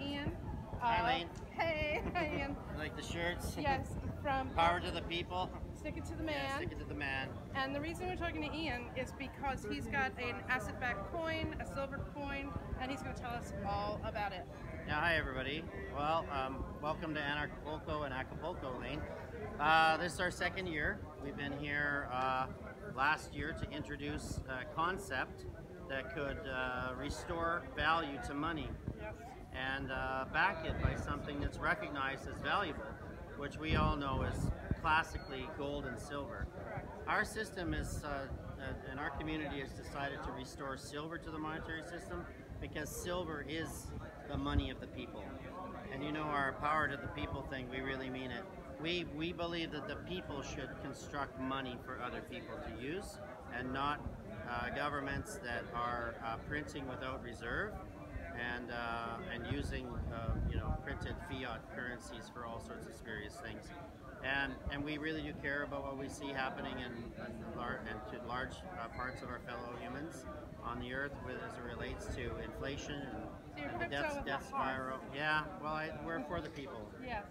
Ian. Hi, Lane. Hey, Ian. You like the shirts? Yes, from Power to the people. Stick It to the Man. Yeah, stick it to the man. And the reason we're talking to Ian is because he's got an asset-backed coin, a silver coin, and he's going to tell us all about it. Yeah, hi everybody. Well, welcome to Anarchapulco and Acapulco, Lane. This is our second year. We've been here last year to introduce a concept that could restore value to money. Yes. And back it by something that's recognized as valuable, which we all know is classically gold and silver. Correct. Our system is, and our community has decided to restore silver to the monetary system because silver is the money of the people. And you know our power to the people thing, we really mean it. We believe that the people should construct money for other people to use and not governments that are printing without reserve and using printed fiat currencies for all sorts of spurious things, and we really do care about what we see happening and to large parts of our fellow humans on the earth as it relates to inflation and the death spiral. Yeah, well, we're for the people. Yes.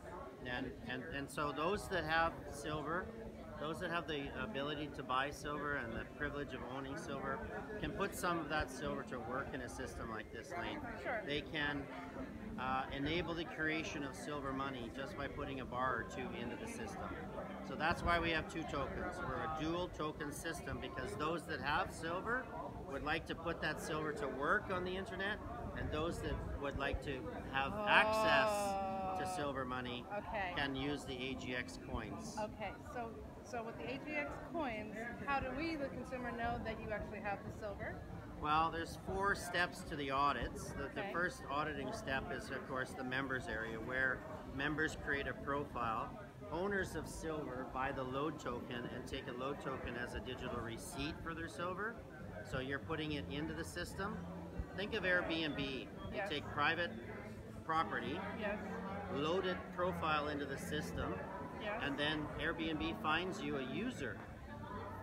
And so those that have silver, those that have the ability to buy silver and the privilege of owning silver can put some of that silver to work in a system like this, Lane. Sure. They can enable the creation of silver money just by putting a bar or two into the system. So that's why we have two tokens. We're a dual token system because those that have silver would like to put that silver to work on the internet, and those that would like to have access to silver money can use the AGX coins. Okay, so with the AGX coins, how do we, the consumer, know that you actually have the silver? Well, there's 4 steps to the audits. The first auditing step is, of course, the members area, where members create a profile. Owners of silver buy the Lode token and take a Lode token as a digital receipt for their silver. So you're putting it into the system. Think of Airbnb. You take private property, load it profile into the system, and then Airbnb finds you a user.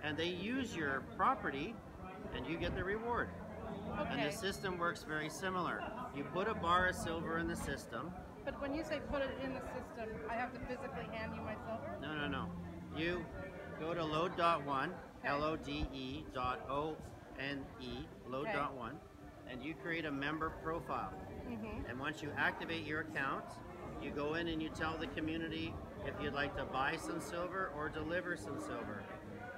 And they use your property and you get the reward. And the system works very similar. You put a bar of silver in the system. But when you say put it in the system, I have to physically hand you my silver? No. You go to Lode.one, Lode.one, Lode.one, and you create a member profile. And once you activate your account, you go in and you tell the community if you'd like to buy some silver or deliver some silver.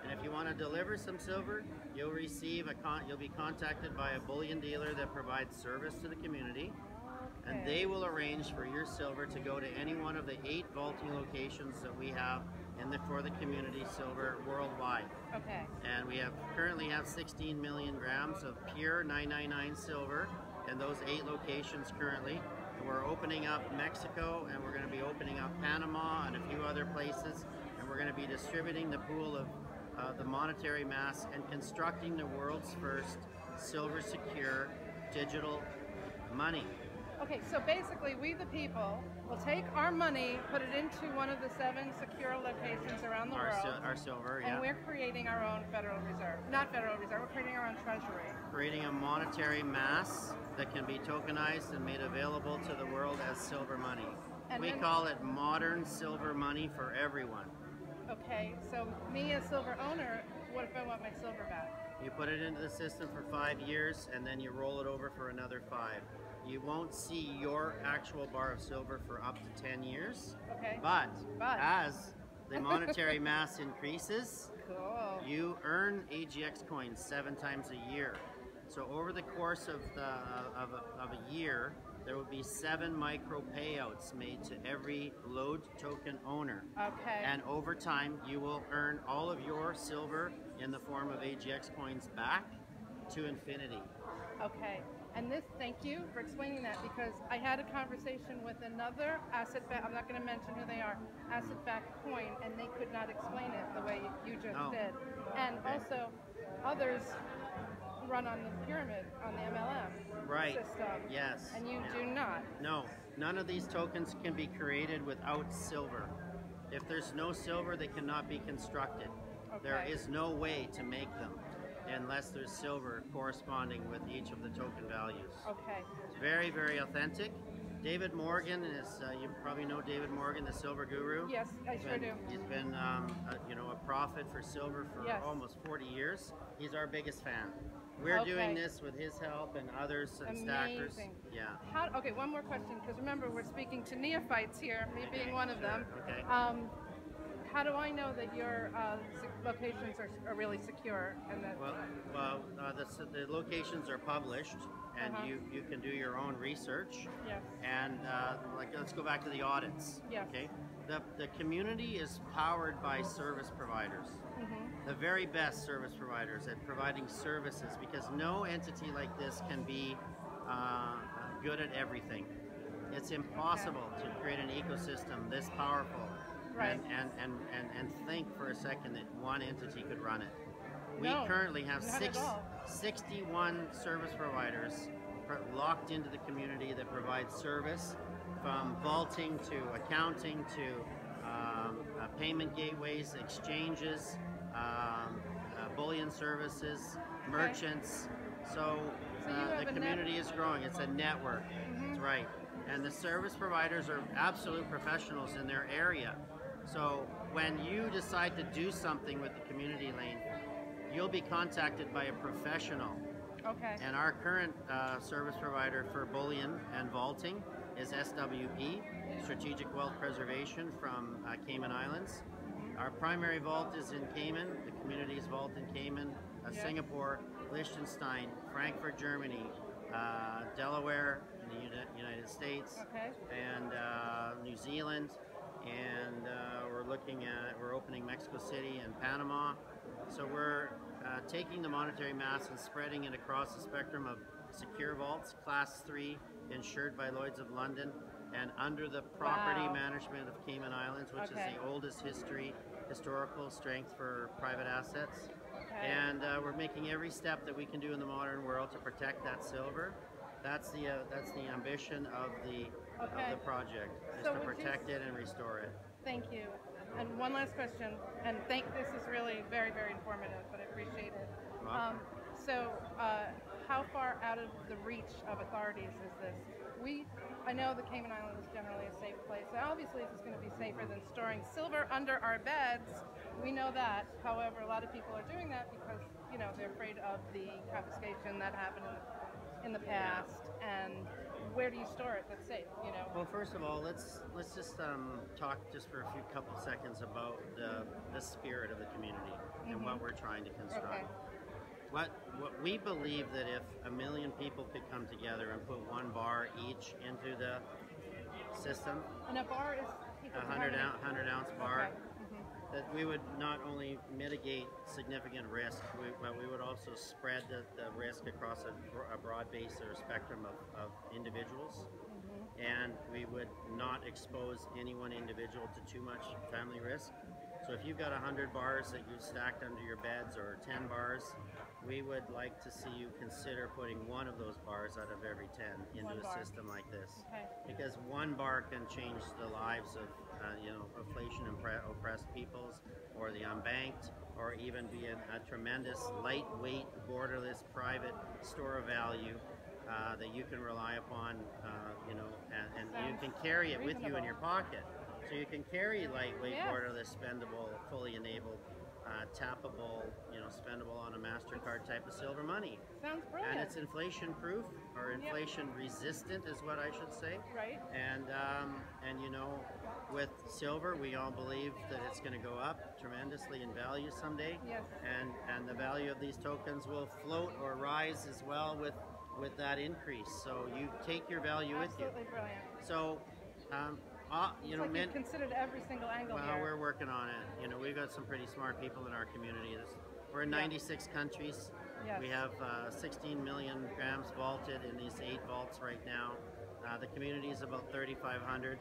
And if you want to deliver some silver, you'll receive you'll be contacted by a bullion dealer that provides service to the community, and they will arrange for your silver to go to any one of the 8 vaulting locations that we have for the community silver worldwide. Okay. And we currently have 16 million grams of pure 999 silver in those 8 locations currently. And we're opening up Mexico, and we're going to be opening up Panama and a few other places, and we're going to be distributing the pool of the monetary mass and constructing the world's first silver secure digital money. Okay, so basically we the people will take our money, put it into one of the 7 secure locations around the world. Our silver, and we're creating our own Federal Reserve. Not Federal Reserve, we're creating our own treasury. Creating a monetary mass that can be tokenized and made available to the world as silver money. And we call it modern silver money for everyone. Okay, so me as silver owner, what if I want my silver back? You put it into the system for 5 years and then you roll it over for another 5. You won't see your actual bar of silver for up to 10 years. Okay. But as the monetary mass increases, you earn AGX coins 7 times a year. So over the course of a year, there will be 7 micro payouts made to every Lode token owner. Okay. And over time, you will earn all of your silver in the form of AGX coins back to infinity. Okay. And thank you for explaining that, because I had a conversation with another asset-backed, I'm not going to mention who they are, asset-backed coin, and they could not explain it the way you just did. And also, others run on the pyramid, on the MLM system. Yes. And you do not. No, none of these tokens can be created without silver. If there's no silver, they cannot be constructed. There is no way to make them unless there's silver corresponding with each of the token values. Okay. It's very, very authentic. David Morgan is, you probably know David Morgan, the silver guru. Yes, I sure do. He's been, you know, a prophet for silver for Yes. almost 40 years. He's our biggest fan. We're doing this with his help and others and stackers. Amazing. Yeah. Okay, one more question, because remember, we're speaking to neophytes here, me being one of them. Okay. How do I know that your locations are really secure? And that The locations are published, and you can do your own research. Yes. And let's go back to the audits. Yes. Okay. The community is powered by service providers. Mm-hmm. The very best service providers at providing services, because no entity like this can be good at everything. It's impossible to create an ecosystem this powerful. Right. And think for a second that one entity could run it. We No, currently have not at all. 61 service providers locked into the community that provide service, from vaulting to accounting to payment gateways, exchanges, bullion services, merchants. So the community is growing. It's a network. That's right. And the service providers are absolute professionals in their area. So when you decide to do something with the community lane, you'll be contacted by a professional. Okay. And our current service provider for bullion and vaulting is SWP, Strategic Wealth Preservation from Cayman Islands. Our primary vault is in Cayman, the community's vault in Cayman, Singapore, Liechtenstein, Frankfurt, Germany, Delaware in the United States, and New Zealand, and we're opening Mexico City and Panama. So we're taking the monetary mass and spreading it across the spectrum of secure vaults, Class 3, insured by Lloyd's of London, and under the property management of Cayman Islands, which is the oldest historical strength for private assets. And we're making every step that we can do in the modern world to protect that silver. That's the ambition of the project, is to protect it and restore it. Thank you. And one last question, and this is really very, very informative, but I appreciate it. How far out of the reach of authorities is this? I know the Cayman Islands is generally a safe place. So obviously, this is going to be safer than storing silver under our beds. We know that. However, a lot of people are doing that because they're afraid of the confiscation that happened in the past. And where do you store it that's safe? Well, first of all, let's just talk just for a couple seconds about the spirit of the community and what we're trying to construct. What we believe that if 1 million people could come together and put 1 bar each into the system, and a bar is 100-ounce bar, that we would not only mitigate significant risk, but we would also spread the risk across a broad base or spectrum of individuals. And we would not expose any one individual to too much family risk. So if you've got 100 bars that you've stacked under your beds, or 10 bars, we would like to see you consider putting 1 of those bars out of every 10 into a system like this. Because 1 bar can change the lives of inflation oppressed peoples, or the unbanked, or even be a tremendous lightweight, borderless, private store of value that you can rely upon, and you can carry it with you in your pocket. So you can carry lightweight, borderless, spendable, fully enabled, tappable, spendable on a MasterCard type of silver money. Sounds brilliant. And it's inflation proof, or inflation resistant is what I should say. Right. And with silver, we all believe that it's going to go up tremendously in value someday. Yes. And the value of these tokens will float or rise as well with that increase. So you take your value with you. Absolutely brilliant. So, you've considered every single angle here. Well, we're working on it. We've got some pretty smart people in our community. We're in 96 countries. Yes. We have 16 million grams vaulted in these 8 vaults right now. The community is about 3,500.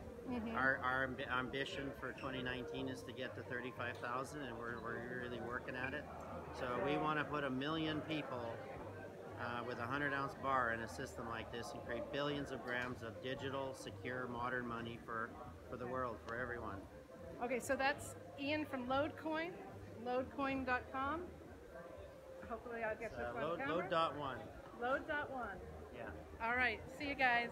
Our ambition for 2019 is to get to 35,000, and we're really working at it. So we want to put 1 million people with a 100-ounce bar in a system like this and create billions of grams of digital, secure, modern money for the world, for everyone. Okay, so that's Ian from Lodecoin, lodecoin.com. Hopefully I'll get this on camera. Lode.1. Lode.1. Yeah. All right, see you guys.